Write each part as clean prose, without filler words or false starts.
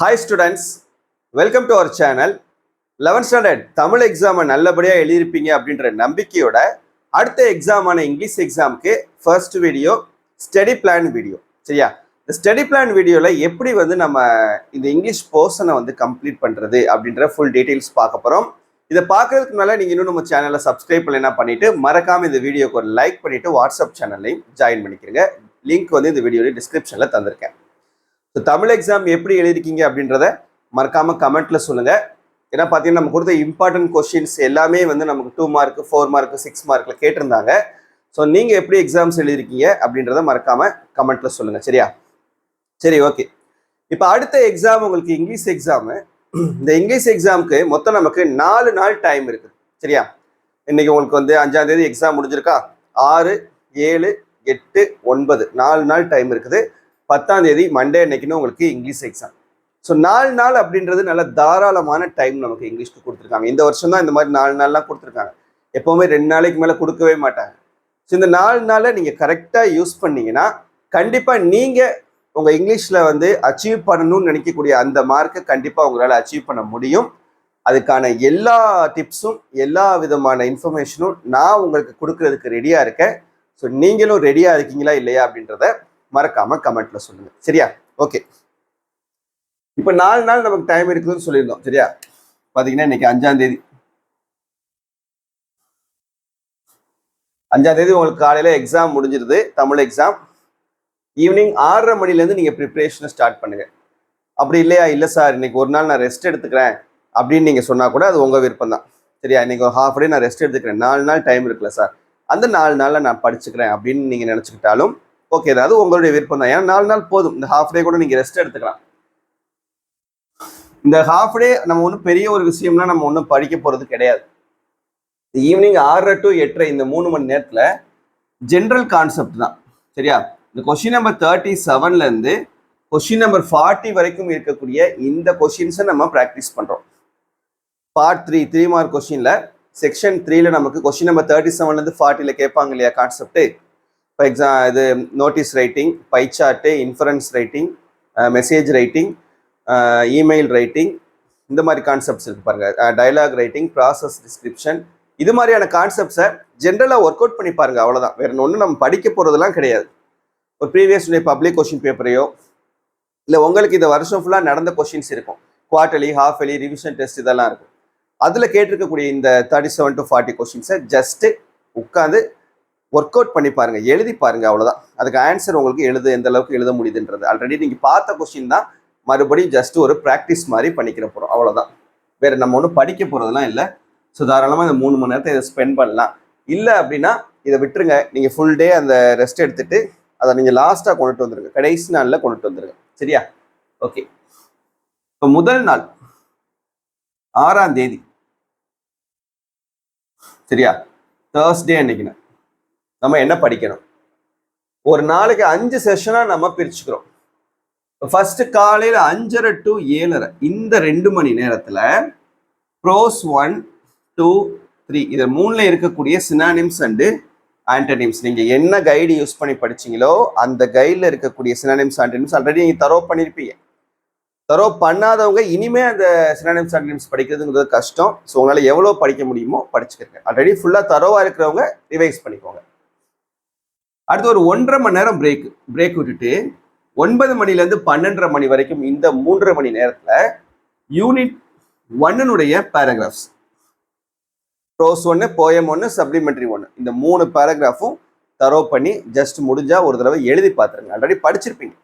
Hi students, welcome to our channel. 11th standard Tamil எக்ஸாமை நல்லபடியாக எழுதியிருப்பீங்க அப்படின்ற நம்பிக்கையோட அடுத்த எக்ஸாமான இங்கிலீஷ் எக்ஸாமுக்கு first video study plan video. சரியா? இந்த ஸ்டடி பிளான் வீடியோவில் எப்படி நம்ம இந்த இங்கிலீஷ் போர்ஷனை கம்ப்ளீட் பண்ணுறது அப்படின்ற ஃபுல் டீட்டெயில்ஸ் பார்க்க போகிறோம். இதை பார்க்கறதுக்கு முன்னால் நீங்கள் இன்னும் நம்ம சேனலை சப்ஸ்கிரைப் பண்ணலாம் பண்ணிவிட்டு மறக்காமல் இந்த வீடியோக்கு ஒரு லைக் பண்ணிவிட்டு வாட்ஸ்அப் சேனல்லையும் ஜாயின் பண்ணிக்கிறேங்க. லிங்க் இந்த வீடியோவில் டிஸ்கிரிப்ஷனில் தந்திருக்கேன். தமிழ் எக்ஸாம் எப்படி எழுதிருக்கீங்க அப்படின்றத மறக்காம கமெண்ட்ல சொல்லுங்க. ஏன்னா பார்த்தீங்கன்னா நம்ம கொடுத்த இம்பார்ட்டன்ட் கொஸ்டின்ஸ் எல்லாமே நமக்கு 2 மார்க் 4 மார்க் 6 மார்க்ல கேட்டிருந்தாங்க. ஸோ நீங்க எப்படி எக்ஸாம்ஸ் எழுதிருக்கீங்க அப்படின்றத மறக்காம கமெண்ட்ல சொல்லுங்க. சரியா? சரி, ஓகே. இப்போ அடுத்த எக்ஸாம் உங்களுக்கு இங்கிலீஷ் எக்ஸாமு. இந்த இங்கிலீஷ் எக்ஸாமுக்கு மொத்தம் நமக்கு 4 நாள் டைம் இருக்குது. சரியா? இன்னைக்கு உங்களுக்கு 5ஆம் தேதி எக்ஸாம் முடிஞ்சிருக்கா? 6, 7, 8, 9 4 நாள் டைம் இருக்குது. 10ஆம் தேதி மண்டே அன்னைக்குன்னு உங்களுக்கு இங்கிலீஷ் எக்ஸாம். ஸோ 4 நாள் அப்படின்றது நல்ல தாராளமான டைம் நமக்கு இங்கிலீஷ்க்கு கொடுத்துருக்காங்க. இந்த வருஷம் தான் இந்த மாதிரி 4 நாள்லாம் கொடுத்துருக்காங்க. எப்போவுமே 2 நாளைக்கு மேலே கொடுக்கவே மாட்டாங்க. ஸோ இந்த 4 நாளை நீங்கள் கரெக்டாக யூஸ் பண்ணீங்கன்னா கண்டிப்பாக நீங்கள் உங்கள் இங்கிலீஷில் அச்சீவ் பண்ணணும்னு நினைக்கக்கூடிய அந்த மார்க்கை கண்டிப்பாக உங்களால் அச்சீவ் பண்ண முடியும். அதுக்கான எல்லா டிப்ஸும் எல்லா விதமான இன்ஃபர்மேஷனும் நான் உங்களுக்கு கொடுக்கறதுக்கு ரெடியாக இருக்கேன். ஸோ நீங்களும் ரெடியாக இருக்கீங்களா இல்லையா அப்படின்றத மறக்காம கமெண்ட்ல சொல்லுங்க. சரியா? ஓகே. இப்ப 4 நாள் நமக்கு டைம் இருக்குதுன்னு சொல்லியிருந்தோம். சரியா? பாத்தீங்கன்னா இன்னைக்கு 5ஆம் தேதி. 5ஆம் தேதி உங்களுக்கு காலையில எக்ஸாம் முடிஞ்சிருது. தமிழ் எக்ஸாம் ஈவினிங் 6:30 மணிலேருந்து நீங்க ப்ரிப்பரேஷனை ஸ்டார்ட் பண்ணுங்க. அப்படி இல்லையா, இல்லை சார் இன்னைக்கு ஒரு நாள் நான் ரெஸ்ட் எடுத்துக்கிறேன் அப்படின்னு நீங்க சொன்னா கூட அது உங்க விருப்பம் தான். சரியா? இன்னைக்கு ஒரு ஹாஃப் டே நான் ரெஸ்ட் எடுத்துக்கிறேன், 4 நாள் டைம் இருக்குல்ல சார், அந்த 4 நாள்ல நான் படிச்சுக்கிறேன் அப்படின்னு நீங்க நினைச்சுக்கிட்டாலும் ஓகே, அது உங்களுடைய விருப்பம் தான். ஏன்னா 4 நாள் போதும். இந்த ஹாஃப் டே கூட நீங்க ரெஸ்ட் எடுத்துக்கலாம். இந்த ஹாஃப் டே நம்ம ஒன்றும் பெரிய ஒரு விஷயம்னா நம்ம ஒன்றும் படிக்க போறது கிடையாது. ஈவினிங் 6:30 to 8:30 இந்த 3 மணி நேரத்துல ஜென்ரல் கான்செப்ட் தான். சரியா? இந்த கொஸ்டின் நம்பர் 37ல இருந்து கொஸ்டின் நம்பர் 40 வரைக்கும் இருக்கக்கூடிய இந்த கொஸ்டின்ஸை நம்ம ப்ராக்டிஸ் பண்றோம். பார்ட் 3 மார்க் கொஸ்டின்ல செக்ஷன் 3ல நமக்கு கொஸ்டின் நம்பர் 37ல இருந்து 40ல கேட்பாங்க இல்லையா கான்செப்ட். இப்போ இது notice writing, by chart, inference writing, message writing, email writing, இந்த மாதிரி கான்செப்ட்ஸ் இருக்கு பாருங்க. டயலாக் ரைட்டிங், ப்ராசஸ் டிஸ்கிரிப்ஷன், இது மாதிரியான கான்செப்ட்ஸை ஜென்ரலாக ஒர்க் அவுட் பண்ணி பாருங்க. அவ்வளோதான், வேற ஒன்றும் நம்ம படிக்க போகிறதுலாம் கிடையாது. ஒரு ப்ரீவியஸ் பப்ளிக் கொஸ்டின் பேப்பரையோ இல்லை உங்களுக்கு இந்த வருஷம் ஃபுல்லாக நடந்த கொஸ்டின்ஸ் இருக்கும், quarterly, half yearly, revision test இதெல்லாம் இருக்கும். அதில் கேட்டிருக்கக்கூடிய இந்த 37 to 40 கொஸ்டின்ஸை ஜஸ்ட்டு உட்காந்து ஒர்க் அவுட் பண்ணி பாருங்க, எழுதி பாருங்க. அவ்வளவுதான். அதுக்கு ஆன்சர் உங்களுக்கு எந்த அளவுக்கு எழுத முடியுதுன்றது ஆல்ரெடி நீங்க பார்த்த கொஸ்டின் தான். மறுபடியும் ஜஸ்ட் ஒரு ப்ராக்டிஸ் மாதிரி பண்ணிக்கிற போறோம். அவ்வளவுதான். வேற நம்ம ஒன்றும் படிக்க போறதெல்லாம் இல்லை. ஸோ தாராளமா இந்த 3 மணி நேரத்தை இதை ஸ்பெண்ட் பண்ணலாம். இல்லை அப்படின்னா இதை விட்டுருங்க. நீங்க ஃபுல் டே அந்த ரெஸ்ட் எடுத்துட்டு அதை நீங்க லாஸ்டா கொண்டுட்டு வந்துருங்க, கடைசி நாள்ல கொண்டுட்டு வந்துருங்க. சரியா? ஓகே. இப்போ முதல் நாள் 6ஆம் தேதி. சரியா? தேர்ஸ்டே அன்னைக்குன்னு நம்ம என்ன படிக்கணும்? ஒரு நாளைக்கு 5 செஷனா நம்ம பிரிச்சுக்கிறோம். ஃபர்ஸ்ட் காலையில 5:30 to 7:30 இந்த 2 மணி நேரத்துல ப்ரோஸ் 1, 2, 3 இது 3ல இருக்கக்கூடிய சினானிம்ஸ் அண்ட் ஆன்டனிம்ஸ் நீங்க என்ன கைடு யூஸ் பண்ணி படிச்சீங்களோ அந்த கைட்ல இருக்கக்கூடிய சினானிம்ஸ் ஆன்டனிம்ஸ் ஆல்ரெடி நீங்க தரோ பண்ணிருப்பீங்க. தரோ பண்ணாதவங்க இனிமே அந்த சினானிம்ஸ் ஆன்டனிம்ஸ் படிக்கிறதுங்கிறது கஷ்டம். ஸோ உங்களால எவ்வளவு படிக்க முடியுமோ படிச்சுக்கிறேன். ஆல்ரெடி ஃபுல்லா தரோவா இருக்கிறவங்க ரிவைஸ் பண்ணிக்கோங்க. அடுத்து ஒரு 1.5 மணி நேரம் பிரேக் விட்டுட்டு 9 மணிலேருந்து 12:30 மணி வரைக்கும் இந்த 3.5 மணி நேரத்துல யூனிட் 1னுடைய பேராகிராஃப்ஸ், ப்ரோஸ் 1, போயம் 1, சப்ளிமெண்டரி 1 இந்த 3 பேராகிராஃபும் தரோ பண்ணி ஜஸ்ட் முடிஞ்சா ஒரு தடவை எழுதி பார்த்துருங்க. ஆல்ரெடி படிச்சிருப்பீங்க.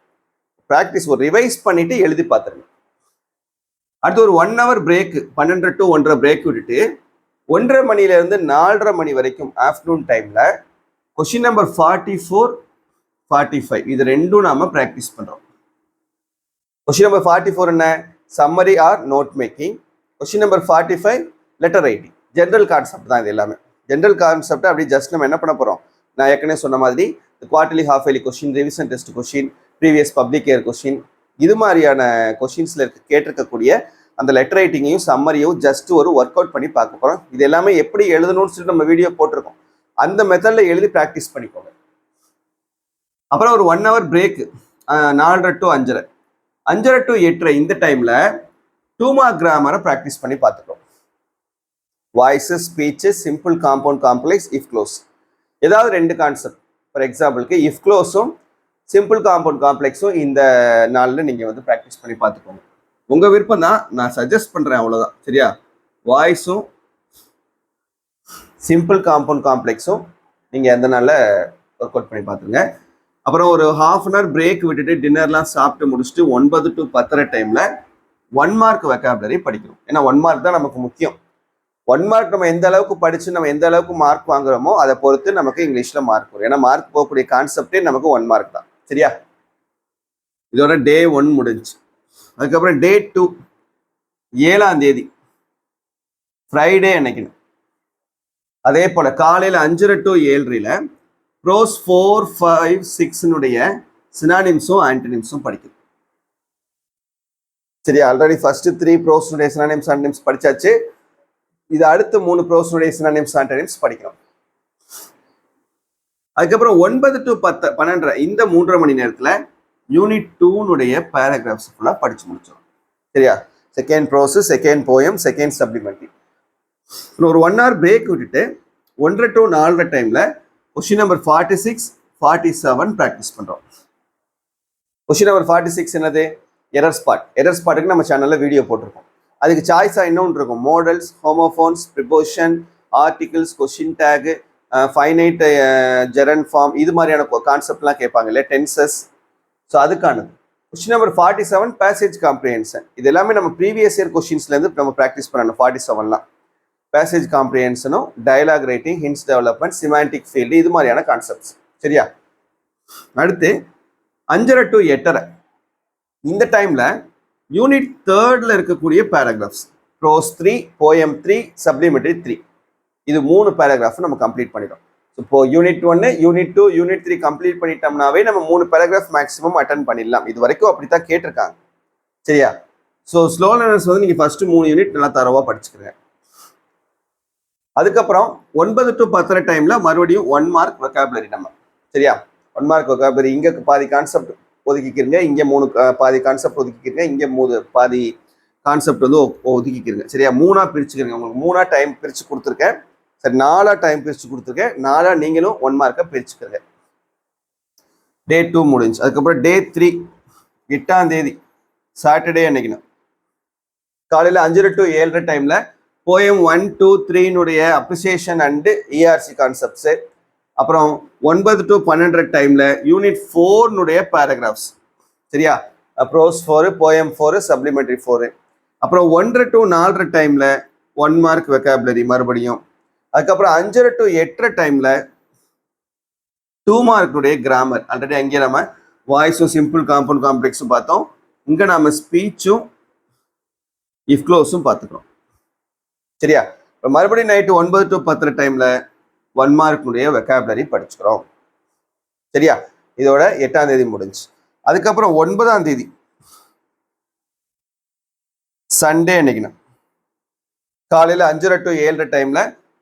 ப்ராக்டிஸ் ஒரு ரிவைஸ் பண்ணிட்டு எழுதி பார்த்துருங்க. அடுத்து ஒரு 1 hour பிரேக், 12 to 1:30 பிரேக் விட்டுட்டு 1:30 மணிலேருந்து 4:30 மணி வரைக்கும் ஆஃப்டர்நூன் டைம்ல கொஸ்டின் நம்பர் 44, 45 இது ரெண்டும் நாம பிராக்டிஸ் பண்றோம். கொஸ்டின் நம்பர் 44 என்ன? Summary or note making. Question number 45 letter writing. General concept தான் இது எல்லாமே. ஜென்ரல் கான்செப்ட் அப்படி ஜஸ்ட் நம்ம என்ன பண்ண போறோம்? நான் ஏற்கனவே சொன்ன மாதிரி quarterly, half yearly question, revision test question, previous public year question, இது மாதிரியான கொஸ்டின்ஸ்ல கேட்டிருக்கக்கூடிய அந்த லெட்டர் ரைட்டிங்கையும் சம்மரியும் ஜஸ்ட் ஒரு ஒர்க் அவுட் பண்ணி பார்க்க போறோம். இது எல்லாமே எப்படி எழுதணும்னு சொல்லி நம்ம வீடியோ போட்டிருக்கோம். அந்த மெத்தட்ல எழுதி ப்ராக்டிஸ் பண்ணிக்கோங்க. அப்புறம் ஒரு 1 hour பிரேக் 4:30 to 5:30 5:30 to 8:30 இந்த டைம்ல 2 மார்க் கிராமரை ப்ராக்டிஸ் பண்ணி பார்த்துக்கிறோம். Voices, speeches, simple, compound, complex, if close. ஏதாவது 2 கான்செப்ட். ஃபார் எக்ஸாம்பிளுக்கு இஃப் க்ளோஸும் சிம்பிள் காம்பவுண்ட் காம்ப்ளெக்ஸும் இந்த நாளில் நீங்கள் வந்து ப்ராக்டிஸ் பண்ணி பார்த்துக்கோங்க. உங்கள் விருப்பம் தான், நான் சஜஸ்ட் பண்ணுறேன், அவ்வளோதான். சரியா? வாய்ஸும் சிம்பிள் காம்பவுண்ட் காம்ப்ளெக்ஸும் நீங்கள் எந்த நாளில் ஒர்க் அவுட் பண்ணி பார்த்துங்க. அப்புறம் ஒரு 1/2 hour பிரேக் விட்டுட்டு டின்னர்லாம் சாப்பிட்டு முடிச்சுட்டு 9 to 10 டைமில் 1 மார்க் வெக்காபுலரி படிக்கணும். ஏன்னா 1 மார்க் தான் நமக்கு முக்கியம். 1 மார்க் நம்ம எந்த அளவுக்கு படித்து நம்ம எந்த அளவுக்கு மார்க் வாங்குறோமோ அதை பொறுத்து நமக்கு இங்கிலீஷில் மார்க் வரும். ஏன்னா மார்க் போகக்கூடிய கான்செப்டே நமக்கு 1 மார்க் தான். சரியா? இதோட டே 1 முடிஞ்சு. அதுக்கப்புறம் டே 2 7ஆம் தேதி ஃப்ரைடே அன்னைக்கணும். அதே போல் காலையில் 5:30 to 7:30 ப்ரோஸ் 4, 5, 6னுடைய சினானிம்ஸும் ஆன்டனிம்ஸும் படிக்கணும். சரி, ஆல்ரெடி ஃபர்ஸ்ட் 3 ப்ரோஸ்னுடைய சினானிம்ஸ் ஆன்டனிம்ஸ் படிச்சாச்சு. இது அடுத்து 3 ப்ரோஸ்னுடைய சினானிம்ஸ் ஆன்டனிம்ஸ் படிக்கணும். அதுக்கப்புறம் 9 to 10, 12 இந்த 3.5 மணி நேரத்தில் யூனிட் 2னுடைய பேராகிராஃப்ஸ் ஃபுல்லாக படிச்சு முடிச்சோம். சரியா? Second prose, second poem, second supplementary. ஒரு 1 hour பிரேக் விட்டுட்டு 1:30 to 4:30 டைம்ல கொஸ்டின் நம்பர் 46, 47 ப்ராக்டிஸ் பண்ணுறோம். கொஸ்டின் நம்பர் 46 என்னது? Error spot. எரர் ஸ்பாட்டுக்கு நம்ம சேனலில் வீடியோ போட்டிருக்கோம். அதுக்கு சாய்ஸாக இன்னொன்று இருக்கும். Modals, homophones, preposition, articles, question tag, finite gerund form, இது மாதிரியான கான்செப்ட்லாம் கேட்பாங்க இல்லையா, டென்சஸ். ஸோ அதுக்கானது. Question number 47 passage comprehension. இது எல்லாமே நம்ம ப்ரீவியஸ் இயர் கொஸ்டின்ஸ்லேருந்து நம்ம ப்ராக்டிஸ் பண்ணணும். 47லாம் பேசேஜ் காம்ப்ரிஹென்ஷனும், dialogue writing, hints development, semantic field, இது மாதிரியான கான்செப்ட்ஸ். சரியா? அடுத்து 5:30 to 8:30 இந்த டைமில் யூனிட் 3ல இருக்கக்கூடிய பேராகிராஃப்ஸ், ப்ரோஸ் 3, போயம் 3, சப்ளிமெண்ட்ரி 3, இது 3 பேராகிராஃப் நம்ம கம்ப்ளீட் பண்ணிட்டோம். இப்போ யூனிட் 1, யூனிட் 2, யூனிட் 3 கம்ப்ளீட் பண்ணிட்டோம்னாவே நம்ம 3 பேராகிராஃப் மேக்ஸிமம் அட்டன் பண்ணிடலாம். இது வரைக்கும் அப்படித்தான் கேட்டிருக்காங்க. சரியா? ஸோ ஸ்லோ லேர்னர்ஸ் வந்து நீங்கள் ஃபர்ஸ்ட் 3 யூனிட் நல்லா தரவாக படிச்சுக்கிறேன். அதுக்கப்புறம் 9 to 10 டைம்ல மறுபடியும் 1 மார்க் வெக்காபுலரி நம்ம. சரியா? 1 மார்க் வெக்காபுலரி. இங்கே பாதி கான்செப்ட் ஒதுக்கிக்கிறீங்க, இங்கே 3 பாதி கான்செப்ட் ஒதுக்கிக்கிறீங்க, இங்கே 3 பாதி கான்செப்ட் வந்து ஒதுக்கிக்கிறீங்க. சரியா? 3ஆ பிரிச்சுக்கிறீங்க. உங்களுக்கு 3ஆ டைம் பிரித்து கொடுத்துருக்கேன். சரி, 4ஆ டைம் பிரித்து கொடுத்துருக்கேன். 4ஆ நீங்களும் 1 மார்க்கை பிரிச்சுக்கிறீங்க. டே 2 முடிஞ்சு. அதுக்கப்புறம் டே 3 8ஆம் தேதி சாட்டர்டே அன்னைக்குன்னு காலையில் 5:30 to 7:30 டைம்ல போயம் 1, 2, 3னுடைய அப்ரிசியேஷன் அண்டு இஆர்சி கான்செப்ட்ஸு. அப்புறம் 9 to 12 டைம்ல யூனிட் 4னுடைய பேராகிராஃப்ஸ். சரியா? Prose 4, poem 4, supplementary 4. அப்புறம் 1:30 to 4:30 டைம்ல 1 மார்க் வெக்காபுலரி மறுபடியும். அதுக்கப்புறம் 5:30 to 8:30 டைம்ல 2 மார்க்குடைய கிராமர். ஆல்ரெடி அங்கே நம்ம வாய்ஸும் சிம்பிள் காம்பவுண்ட் காம்ப்ளெக்ஸும் பார்த்தோம். இங்கே நம்ம ஸ்பீச்சும் இஃப் க்ளோஸும் பார்த்துக்கிறோம். சரியா? இப்போ மறுபடியும் நைட்டு 9 to 10 டைம்ல 1 மார்க்குடைய வெக்காபுலரி படிச்சுக்கிறோம். சரியா? இதோட 8ஆம் தேதி முடிஞ்சு. அதுக்கப்புறம் 9ஆம் தேதி சண்டே அன்னைக்குண்ணா காலையில் 5:30 to 7:30 டைம்ல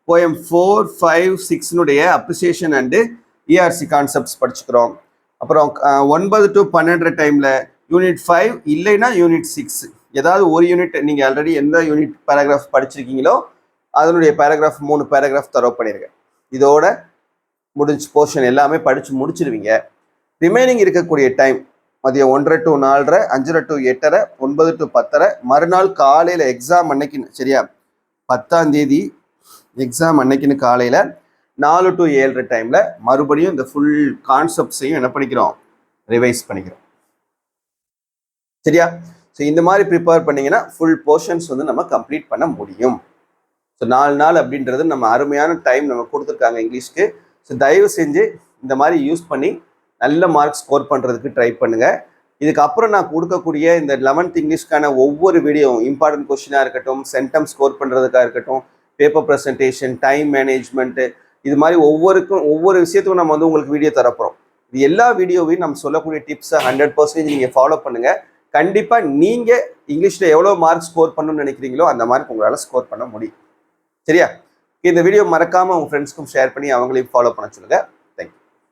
போயம் 4, 5, 6னுடைய அப்ரிசியேஷன் அண்டு இஆர்சி கான்செப்ட்ஸ் படிச்சுக்கிறோம். அப்புறம் 9 to 12 டைம்ல யூனிட் 5 இல்லைன்னா யூனிட் 6 ஏதாவது ஒரு யூனிட் நீங்கள் ஆல்ரெடி எந்த யூனிட் பேராகிராஃப் படிச்சிருக்கீங்களோ அதனுடைய பேராகிராஃப் 3 பேராகிராஃப் தரவு பண்ணியிருக்கேன். இதோட முடிஞ்சு போர்ஷன் எல்லாமே படித்து முடிச்சிருவீங்க. ரிமைனிங் இருக்கக்கூடிய டைம் மதியம் 1:30 to 4:30, 5:30 to 8:30, 9 to 10, மறுநாள் காலையில் எக்ஸாம் அன்னைக்குன்னு. சரியா? 10ஆம் தேதி எக்ஸாம் அன்னைக்குன்னு காலையில் 4 to 7:30 டைமில் மறுபடியும் இந்த ஃபுல் கான்செப்ட்ஸையும் என்ன பண்ணிக்கிறோம்? ரிவைஸ் பண்ணிக்கிறோம். சரியா? ஸோ இந்த மாதிரி ப்ரிப்பேர் பண்ணிங்கன்னா ஃபுல் போர்ஷன்ஸ் வந்து நம்ம கம்ப்ளீட் பண்ண முடியும். ஸோ 4 நாள் அப்படின்றது நம்ம அருமையான டைம் நம்ம கொடுத்துருக்காங்க இங்கிலீஷ்க்கு. ஸோ தயவு செஞ்சு இந்த மாதிரி யூஸ் பண்ணி நல்ல மார்க் ஸ்கோர் பண்ணுறதுக்கு ட்ரை பண்ணுங்கள். இதுக்கப்புறம் நான் கொடுக்கக்கூடிய இந்த 11th இங்கிலீஷ்க்கான ஒவ்வொரு வீடியோ, இம்பார்ட்டன்ட் கொஸ்டினாக இருக்கட்டும், சென்டம் ஸ்கோர் பண்ணுறதுக்காக இருக்கட்டும், பேப்பர் ப்ரெசன்டேஷன், டைம் மேனேஜ்மெண்ட்டு, இது மாதிரி ஒவ்வொரு விஷயத்துக்கும் நம்ம வந்து உங்களுக்கு வீடியோ தரப்போகிறோம். இது எல்லா வீடியோவையும் நம்ம சொல்லக்கூடிய டிப்ஸை 100% நீங்கள் ஃபாலோ பண்ணுங்கள். கண்டிப்பாக நீங்கள் இங்கிலீஷில் எவ்வளோ மார்க் ஸ்கோர் பண்ணணும்னு நினைக்கிறீங்களோ அந்த மார்க் உங்களால் ஸ்கோர் பண்ண முடியும். சரியா? இந்த வீடியோ மறக்காமல் உங்கள் ஃப்ரெண்ட்ஸ்க்கும் ஷேர் பண்ணி அவங்களையும் ஃபாலோ பண்ண சொல்லுங்கள்.